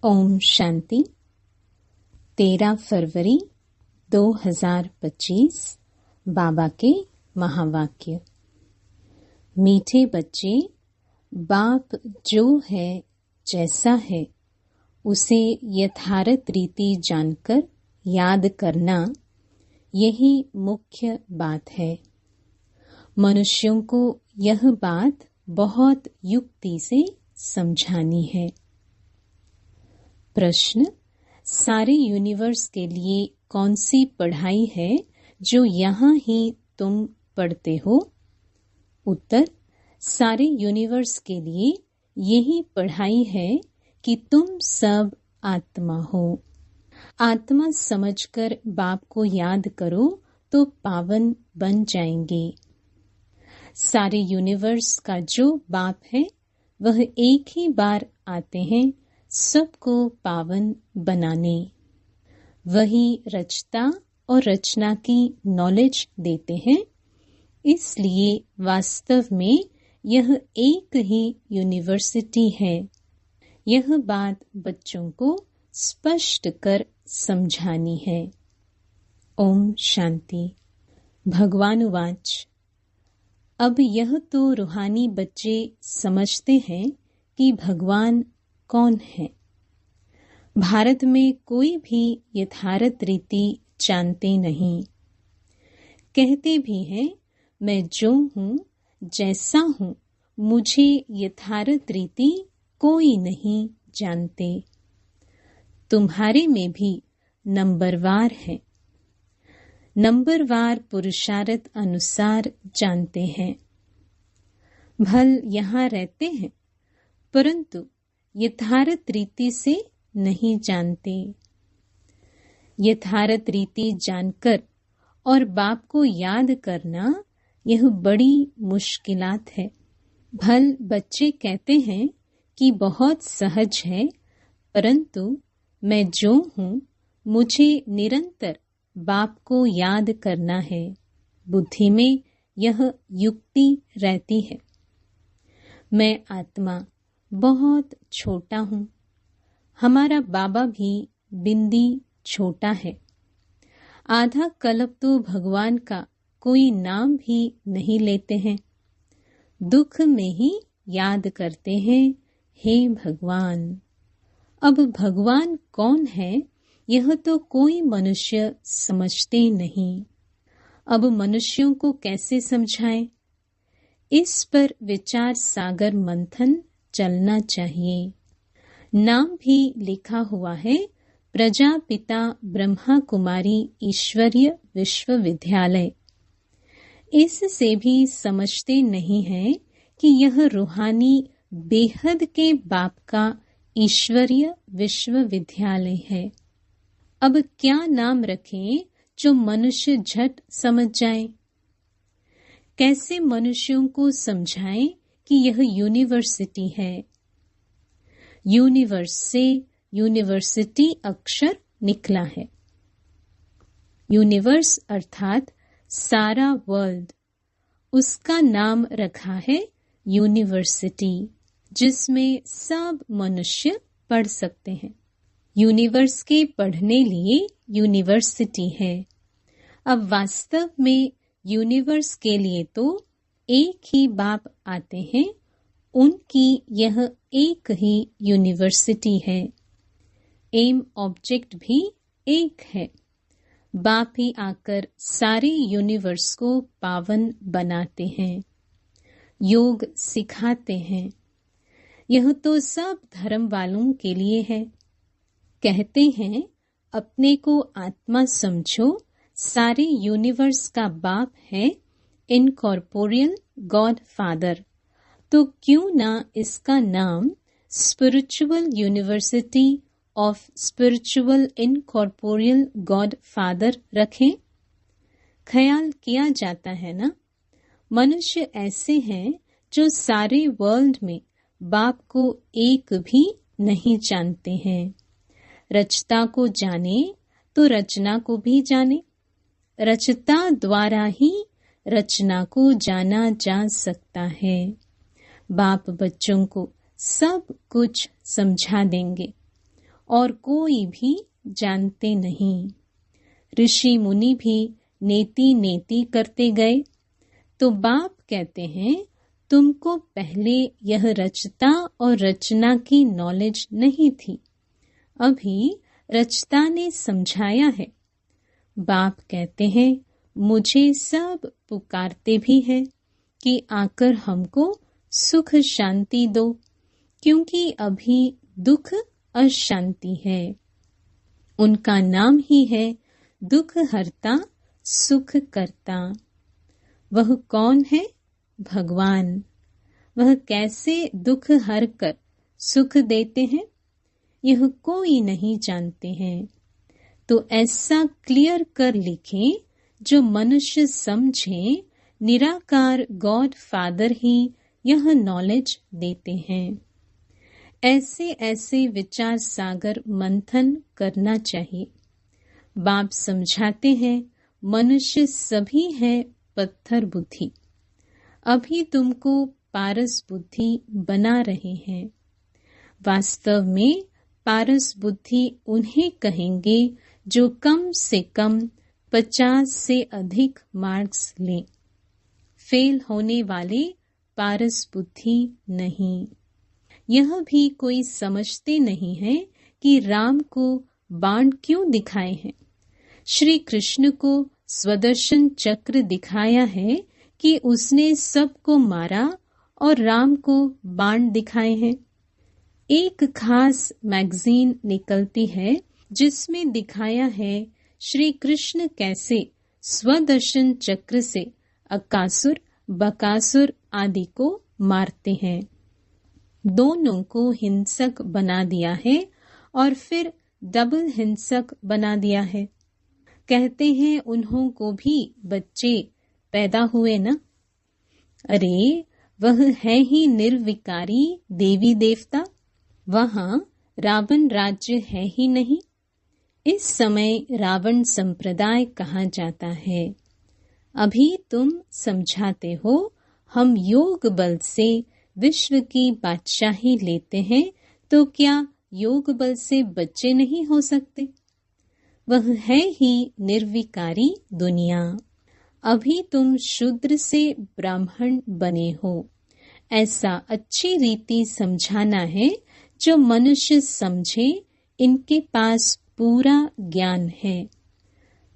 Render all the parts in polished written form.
ओम शांति। 13 फरवरी 2025 बाबा के महावाक्य। मीठे बच्चे, बाप जो है जैसा है उसे यथार्थ रीति जानकर याद करना, यही मुख्य बात है। मनुष्यों को यह बात बहुत युक्ति से समझानी है। प्रश्न: सारे यूनिवर्स के लिए कौन सी पढ़ाई है जो यहाँ ही तुम पढ़ते हो? उत्तर: सारे यूनिवर्स के लिए यही पढ़ाई है कि तुम सब आत्मा हो। आत्मा समझकर बाप को याद करो तो पावन बन जाएंगे। सारे यूनिवर्स का जो बाप है वह एक ही बार आते हैं सबको पावन बनाने। वही रचता और रचना की नॉलेज देते हैं। इसलिए वास्तव में यह एक ही यूनिवर्सिटी है। यह बात बच्चों को स्पष्ट कर समझानी है। ओम शांति। भगवान उवाच: अब यह तो रूहानी बच्चे समझते हैं कि भगवान कौन है। भारत में कोई भी यथार्थ रीति जानते नहीं। कहते भी हैं मैं जो हूँ जैसा हूँ, मुझे यथार्थ रीति कोई नहीं जानते। तुम्हारे में भी नंबरवार है। नंबरवार पुरुषार्थ अनुसार जानते हैं। भल यहाँ रहते हैं परंतु यथार्थ रीति से नहीं जानते। यथार्थ रीति जानकर और बाप को याद करना यह बड़ी मुश्किलात है। भल बच्चे कहते हैं कि बहुत सहज है, परंतु मैं जो हूँ मुझे निरंतर बाप को याद करना है। बुद्धि में यह युक्ति रहती है। मैं आत्मा बहुत छोटा हूँ। हमारा बाबा भी बिंदी छोटा है। आधा कल्प तो भगवान का कोई नाम भी नहीं लेते हैं। दुख में ही याद करते हैं, हे भगवान। अब भगवान कौन है यह तो कोई मनुष्य समझते नहीं। अब मनुष्यों को कैसे समझाएं? इस पर विचार सागर मंथन चलना चाहिए। नाम भी लिखा हुआ है, प्रजापिता ब्रह्मा कुमारी ईश्वरीय विश्वविद्यालय। इससे भी समझते नहीं है कि यह रूहानी बेहद के बाप का ईश्वरीय विश्वविद्यालय है। अब क्या नाम रखें जो मनुष्य झट समझ जाए? कैसे मनुष्यों को समझाएं कि यह यूनिवर्सिटी है? यूनिवर्स से यूनिवर्सिटी अक्षर निकला है। यूनिवर्स अर्थात सारा वर्ल्ड, उसका नाम रखा है यूनिवर्सिटी, जिसमें सब मनुष्य पढ़ सकते हैं। यूनिवर्स के पढ़ने लिए यूनिवर्सिटी है। अब वास्तव में यूनिवर्स के लिए तो एक ही बाप आते हैं, उनकी यह एक ही यूनिवर्सिटी है। एम ऑब्जेक्ट भी एक है। बाप ही आकर सारे यूनिवर्स को पावन बनाते हैं, योग सिखाते हैं। यह तो सब धर्म वालों के लिए है। कहते हैं अपने को आत्मा समझो, सारे यूनिवर्स का बाप है इनकॉर्पोरियल गॉड फादर। तो क्यों ना इसका नाम spiritual university of spiritual incorporeal God father रखें? ख्याल किया जाता है ना। मनुष्य ऐसे हैं जो सारे वर्ल्ड में बाप को एक भी नहीं जानते हैं। रचता को जाने तो रचना को भी जाने। रचता द्वारा ही रचना को जाना जा सकता है। बाप बच्चों को सब कुछ समझा देंगे और कोई भी जानते नहीं। ऋषि मुनि भी नेति नेति करते गए तो बाप कहते हैं तुमको पहले यह रचता और रचना की नॉलेज नहीं थी, अभी रचता ने समझाया है। बाप कहते हैं मुझे सब पुकारते भी हैं कि आकर हमको सुख शांति दो, क्योंकि अभी दुख अशांति है। उनका नाम ही है दुख हरता सुख करता। वह कौन है? भगवान। वह कैसे दुख हर कर सुख देते हैं, यह कोई नहीं जानते हैं। तो ऐसा क्लियर कर लिखें जो मनुष्य समझे, निराकार गॉड फादर ही यह नॉलेज देते हैं। ऐसे ऐसे विचार सागर मंथन करना चाहिए। बाप समझाते हैं मनुष्य सभी है पत्थर बुद्धि, अभी तुमको पारस बुद्धि बना रहे हैं। वास्तव में पारस बुद्धि उन्हें कहेंगे जो कम से कम 50 से अधिक मार्क्स लें। फेल होने वाले पारस बुद्धि नहीं। यह भी कोई समझते नहीं है कि राम को बाण क्यों दिखाए हैं। श्री कृष्ण को स्वदर्शन चक्र दिखाया है कि उसने सबको मारा और राम को बाण दिखाए हैं। एक खास मैगजीन निकलती है जिसमें दिखाया है श्री कृष्ण कैसे स्वदर्शन चक्र से अकासुर बकासुर आदि को मारते हैं। दोनों को हिंसक बना दिया है और फिर डबल हिंसक बना दिया है। कहते हैं उन्हों को भी बच्चे पैदा हुए ना। अरे वह है ही निर्विकारी देवी देवता, वहां रावण राज्य है ही नहीं। इस समय रावण संप्रदाय कहा जाता है। अभी तुम समझाते हो हम योग बल से विश्व की बादशाही लेते हैं, तो क्या योग बल से बच्चे नहीं हो सकते? वह है ही निर्विकारी दुनिया। अभी तुम शूद्र से ब्राह्मण बने हो। ऐसा अच्छी रीति समझाना है जो मनुष्य समझे। इनके पास पूरा ज्ञान है।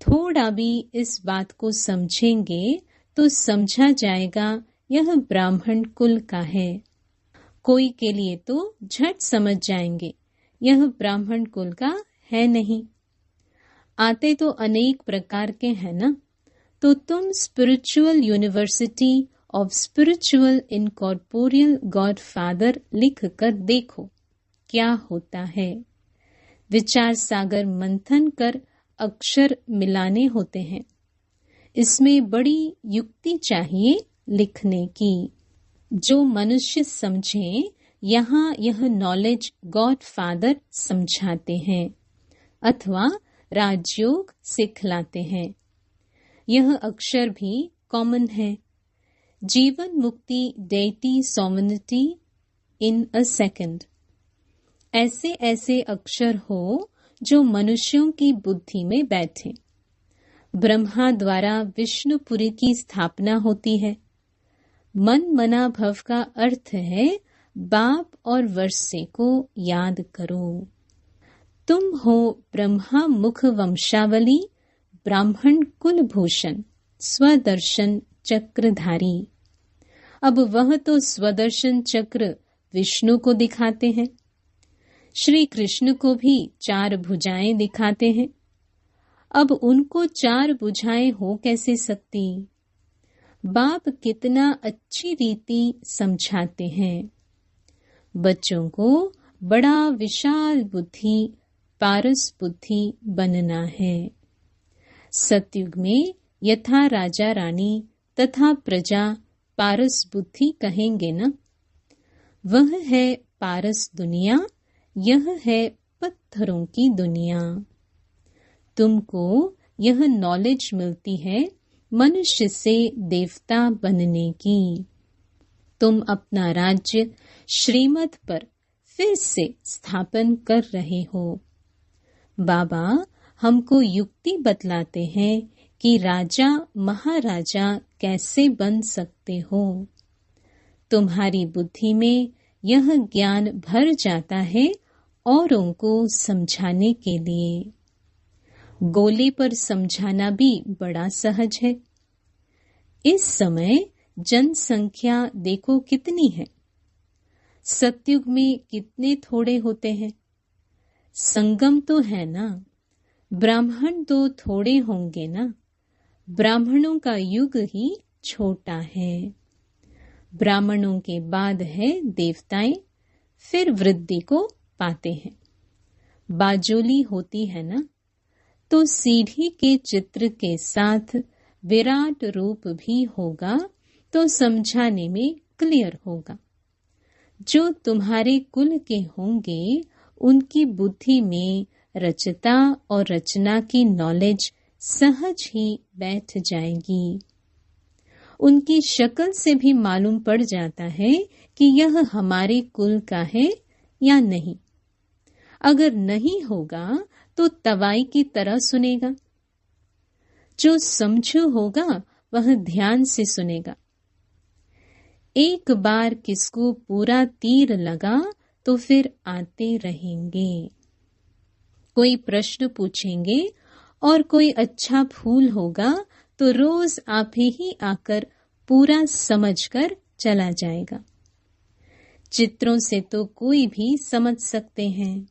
थोड़ा भी इस बात को समझेंगे तो समझा जाएगा यह ब्राह्मण कुल का है। कोई के लिए तो झट समझ जाएंगे यह ब्राह्मण कुल का है नहीं। आते तो अनेक प्रकार के हैं ना। तो तुम spiritual university of spiritual incorporeal God father लिख कर देखो क्या होता है। विचार सागर मंथन कर अक्षर मिलाने होते हैं। इसमें बड़ी युक्ति चाहिए लिखने की। जो मनुष्य समझे, यहाँ यह नॉलेज गॉड फादर समझाते हैं अथवा राजयोग सिखलाते हैं। यह अक्षर भी कॉमन है। जीवन मुक्ति डेटी सोमनिटी इन अ सेकंड। ऐसे ऐसे अक्षर हो जो मनुष्यों की बुद्धि में बैठे। ब्रह्मा द्वारा विष्णुपुरी की स्थापना होती है। मन मना भव का अर्थ है बाप और वर्षे को याद करो। तुम हो ब्रह्मा मुख वंशावली, ब्राह्मण कुल भूषण, स्वदर्शन चक्रधारी। अब वह तो स्वदर्शन चक्र विष्णु को दिखाते हैं। श्री कृष्ण को भी 4 भुजाएं दिखाते हैं। अब उनको 4 भुजाएं हो कैसे सकती? बाप कितना अच्छी रीति समझाते हैं। बच्चों को बड़ा विशाल बुद्धि पारस बुद्धि बनना है। सतयुग में यथा राजा रानी तथा प्रजा पारस बुद्धि कहेंगे न। वह है पारस दुनिया, यह है पत्थरों की दुनिया। तुमको यह नॉलेज मिलती है मनुष्य से देवता बनने की। तुम अपना राज्य श्रीमत पर फिर से स्थापन कर रहे हो। बाबा हमको युक्ति बतलाते हैं कि राजा महाराजा कैसे बन सकते हो। तुम्हारी बुद्धि में यह ज्ञान भर जाता है औरों को समझाने के लिए। गोले पर समझाना भी बड़ा सहज है। इस समय जनसंख्या देखो कितनी है। सतयुग में कितने थोड़े होते हैं। संगम तो है ना, ब्राह्मण तो थोड़े होंगे ना। ब्राह्मणों का युग ही छोटा है। ब्राह्मणों के बाद है देवताएं, फिर वृद्धि को पाते हैं। बाजोली होती है ना, तो सीढ़ी के चित्र के साथ विराट रूप भी होगा तो समझाने में क्लियर होगा। जो तुम्हारे कुल के होंगे उनकी बुद्धि में रचता और रचना की नॉलेज सहज ही बैठ जाएगी। उनकी शक्ल से भी मालूम पड़ जाता है कि यह हमारे कुल का है या नहीं। अगर नहीं होगा तो तवाई की तरह सुनेगा। जो समझू होगा वह ध्यान से सुनेगा। एक बार किसको पूरा तीर लगा तो फिर आते रहेंगे। कोई प्रश्न पूछेंगे और कोई अच्छा फूल होगा तो रोज आप ही आकर पूरा समझकर चला जाएगा। चित्रों से तो कोई भी समझ सकते हैं।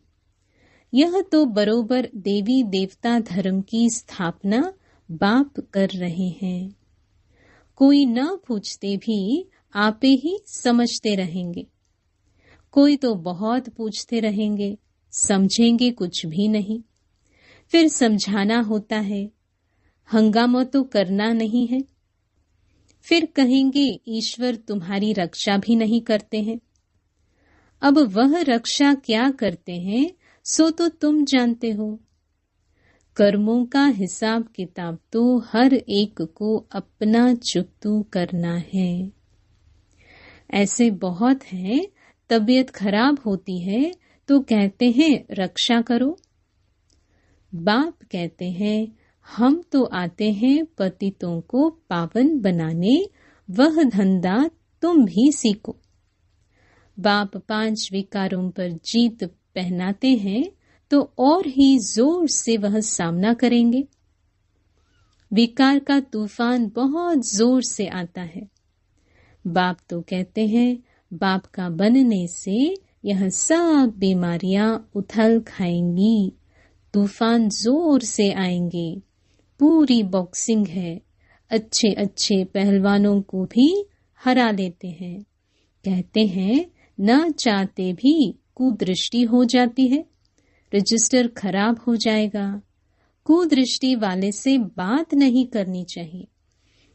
यह तो बरोबर देवी देवता धर्म की स्थापना बाप कर रहे हैं। कोई न पूछते भी आप ही समझते रहेंगे। कोई तो बहुत पूछते रहेंगे, समझेंगे कुछ भी नहीं। फिर समझाना होता है, हंगामा तो करना नहीं है। फिर कहेंगे ईश्वर तुम्हारी रक्षा भी नहीं करते हैं। अब वह रक्षा क्या करते हैं सो तो तुम जानते हो। कर्मों का हिसाब किताब तो हर एक को अपना चुकतू करना है। ऐसे बहुत हैं, तबीयत खराब होती है तो कहते हैं रक्षा करो। बाप कहते हैं हम तो आते हैं पतितों को पावन बनाने, वह धंधा तुम भी सीखो। बाप 5 विकारों पर जीत पहनाते हैं तो और ही जोर से वह सामना करेंगे। विकार का तूफान बहुत जोर से आता है। बाप तो कहते हैं बाप का बनने से यह सब बीमारियां उथल खाएंगी, तूफान जोर से आएंगे। पूरी बॉक्सिंग है, अच्छे अच्छे पहलवानों को भी हरा लेते हैं। कहते हैं न चाहते भी कुदृष्टि हो जाती है, रजिस्टर खराब हो जाएगा। कुदृष्टि वाले से बात नहीं करनी चाहिए।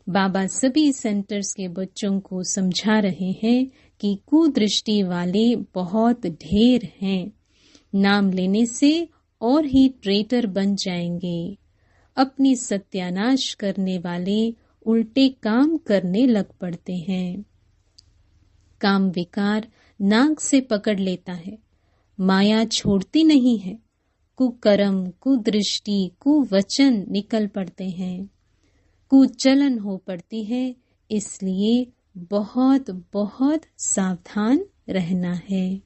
बाबा सभी सेंटर्स के बच्चों को समझा रहे हैं कि कुदृष्टि वाले बहुत ढेर हैं। नाम लेने से और ही ट्रेटर बन जाएंगे। अपनी सत्यानाश करने वाले उल्टे काम करने लग पड़ते हैं। काम विकार नाक से पकड़ लेता है, माया छोड़ती नहीं है। कुकर्म, कुदृष्टि, कुवचन निकल पड़ते हैं, कुचलन हो पड़ती है। इसलिए बहुत बहुत सावधान रहना है।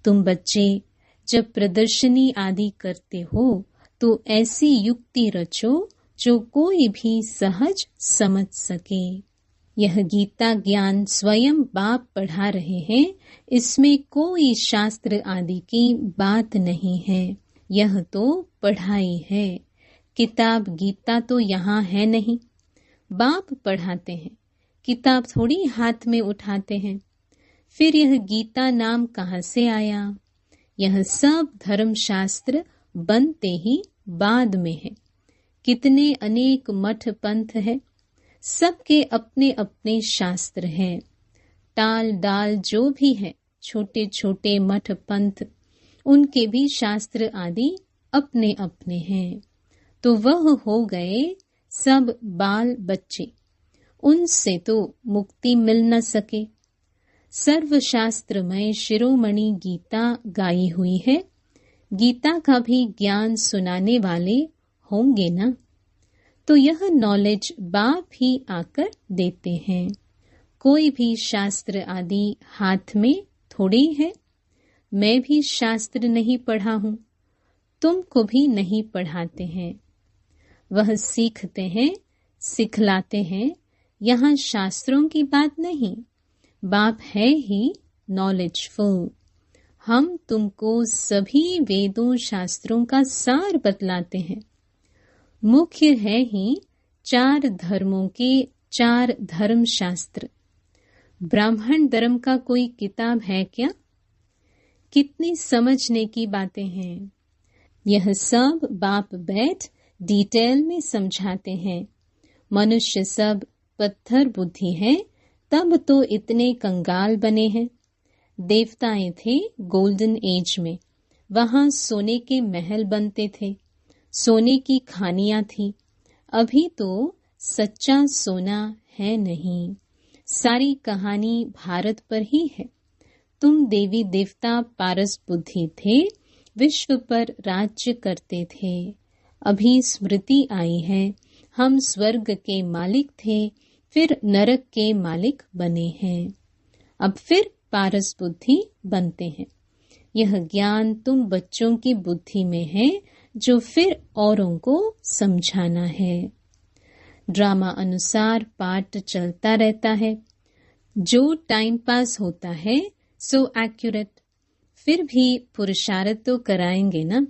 तुम बच्चे जब प्रदर्शनी आदि करते हो तो ऐसी युक्ति रचो जो कोई भी सहज समझ सके। यह गीता ज्ञान स्वयं बाप पढ़ा रहे हैं, इसमें कोई शास्त्र आदि की बात नहीं है। यह तो पढ़ाई है। किताब गीता तो यहाँ है नहीं। बाप पढ़ाते हैं, किताब थोड़ी हाथ में उठाते हैं। फिर यह गीता नाम कहाँ से आया? यह सब धर्मशास्त्र बनते ही बाद में है। कितने अनेक मठ पंथ है, सबके अपने अपने शास्त्र हैं। टाल डाल जो भी है, छोटे छोटे मठ पंथ, उनके भी शास्त्र आदि अपने अपने हैं। तो वह हो गए सब बाल बच्चे, उनसे तो मुक्ति मिल न सके। सर्वशास्त्रमय शिरोमणि गीता गाई हुई है, गीता का भी ज्ञान सुनाने वाले होंगे ना। तो यह नॉलेज बाप ही आकर देते हैं। कोई भी शास्त्र आदि हाथ में थोड़ी है। मैं भी शास्त्र नहीं पढ़ा हूँ, तुमको भी नहीं पढ़ाते हैं। वह सीखते हैं, सिखलाते हैं। यहाँ शास्त्रों की बात नहीं, बाप है ही नॉलेजफुल। हम तुमको सभी वेदों शास्त्रों का सार बतलाते हैं। मुख्य है ही 4 धर्मों के 4 धर्म शास्त्र। ब्राह्मण धर्म का कोई किताब है क्या? कितनी समझने की बातें हैं। यह सब बाप बैठ डिटेल में समझाते हैं। मनुष्य सब पत्थर बुद्धि है, तब तो इतने कंगाल बने हैं। देवताएं थे गोल्डन एज में, वहां सोने के महल बनते थे, सोने की खानियां थी। अभी तो सच्चा सोना है नहीं। सारी कहानी भारत पर ही है। तुम देवी देवता पारस बुद्धि थे, विश्व पर राज्य करते थे। अभी स्मृति आई है, हम स्वर्ग के मालिक थे, फिर नरक के मालिक बने हैं, अब फिर पारस बुद्धि बनते हैं। यह ज्ञान तुम बच्चों की बुद्धि में है, जो फिर औरों को समझाना है। ड्रामा अनुसार पाठ चलता रहता है। जो टाइम पास होता है सो एक्यूरेट। फिर भी पुरुषार्थ तो कराएंगे ना।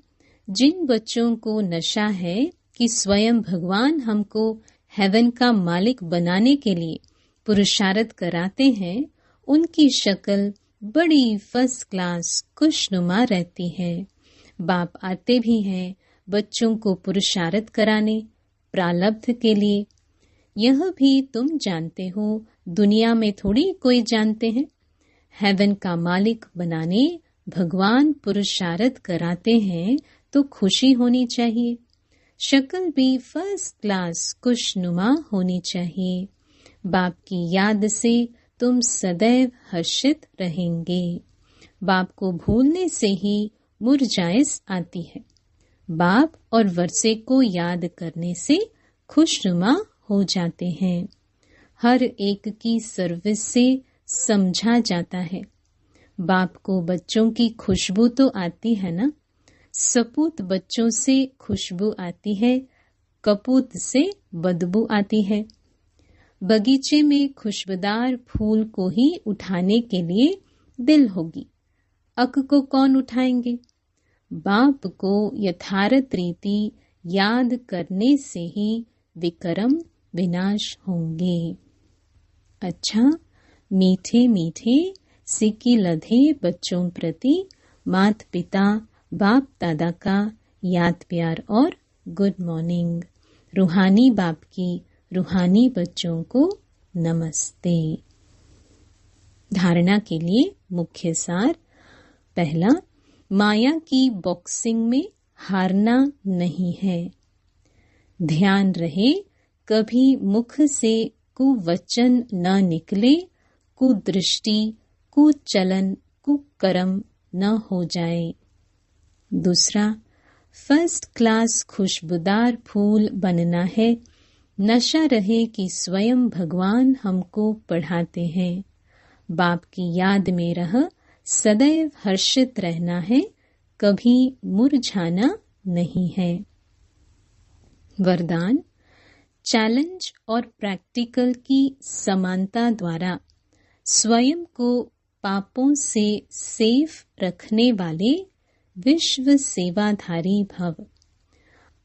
जिन बच्चों को नशा है कि स्वयं भगवान हमको हेवन का मालिक बनाने के लिए पुरुषार्थ कराते हैं, उनकी शक्ल बड़ी फर्स्ट क्लास खुशनुमा रहती है। बाप आते भी हैं बच्चों को पुरुषार्थ कराने प्रारब्ध के लिए। यह भी तुम जानते हो, दुनिया में थोड़ी कोई जानते हैं। हेवन का मालिक बनाने भगवान पुरुषार्थ कराते हैं तो खुशी होनी चाहिए। शक्ल भी फर्स्ट क्लास खुशनुमा होनी चाहिए। बाप की याद से तुम सदैव हर्षित रहेंगे। बाप को भूलने से ही मुरझाइश आती है। बाप और वर्षे को याद करने से खुशनुमा हो जाते हैं। हर एक की सर्विस से समझा जाता है। बाप को बच्चों की खुशबू तो आती है ना। सपूत बच्चों से खुशबू आती है, कपूत से बदबू आती है। बगीचे में खुशबूदार फूल को ही उठाने के लिए दिल होगी, अक को कौन उठाएंगे? बाप को यथार्थ रीति याद करने से ही विक्रम विनाश होंगे। अच्छा, मीठे मीठे सिक्की लधे बच्चों प्रति माता पिता बाप दादा का याद प्यार और गुड मॉर्निंग। रूहानी बाप की रूहानी बच्चों को नमस्ते। धारणा के लिए मुख्य सार। पहला, माया की बॉक्सिंग में हारना नहीं है। ध्यान रहे कभी मुख से कुवचन न निकले, कुदृष्टि कुचलन कुकर्म न हो जाए। दूसरा, फर्स्ट क्लास खुशबूदार फूल बनना है। नशा रहे कि स्वयं भगवान हमको पढ़ाते हैं। बाप की याद में रह सदैव हर्षित रहना है, कभी मुरझाना नहीं है। वरदान, चैलेंज और प्रैक्टिकल की समानता द्वारा स्वयं को पापों से सेफ रखने वाले विश्व सेवाधारी भव।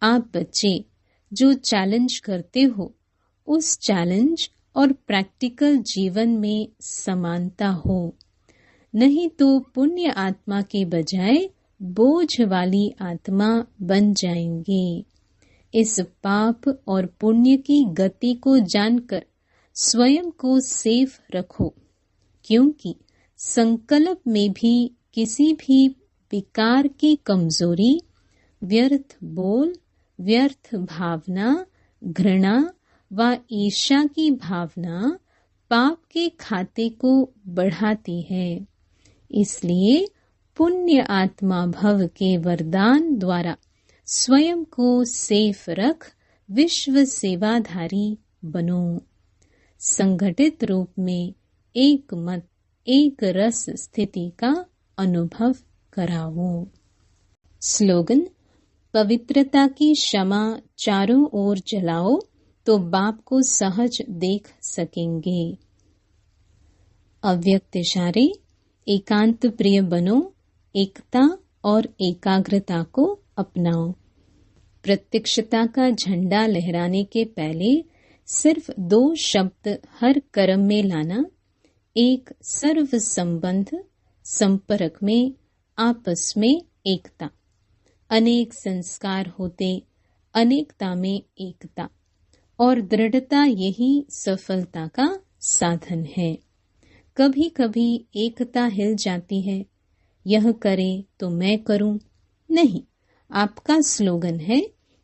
आप बच्चे जो चैलेंज करते हो, उस चैलेंज और प्रैक्टिकल जीवन में समानता हो, नहीं तो पुण्य आत्मा के बजाय बोझ वाली आत्मा बन जाएंगे। इस पाप और पुण्य की गति को जानकर स्वयं को सेफ रखो, क्योंकि संकल्प में भी किसी भी विकार की कमजोरी, व्यर्थ बोल, व्यर्थ भावना, घृणा व ईर्ष्या की भावना पाप के खाते को बढ़ाती है। इसलिए पुण्य आत्मा भव के वरदान द्वारा स्वयं को सेफ रख विश्व सेवाधारी बनो। संगठित रूप में एक मत एक रस स्थिति का अनुभव कराओ। स्लोगन: पवित्रता की क्षमा चारों ओर जलाओ तो बाप को सहज देख सकेंगे। अव्यक्त इशारे: एकांत प्रिय बनो, एकता और एकाग्रता को अपनाओ। प्रत्यक्षता का झंडा लहराने के पहले सिर्फ 2 शब्द हर कर्म में लाना। एक, सर्व संबंध, संपर्क में आपस में एकता। अनेक संस्कार होते अनेकता में एकता, और दृढ़ता यही सफलता का साधन है। कभी कभी एकता हिल जाती है, यह करे तो मैं करूं, नहीं। आपका स्लोगन है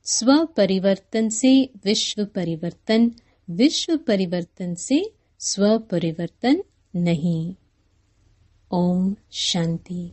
स्व परिवर्तन से विश्व परिवर्तन, विश्व परिवर्तन से स्व परिवर्तन नहीं। ओम शांति।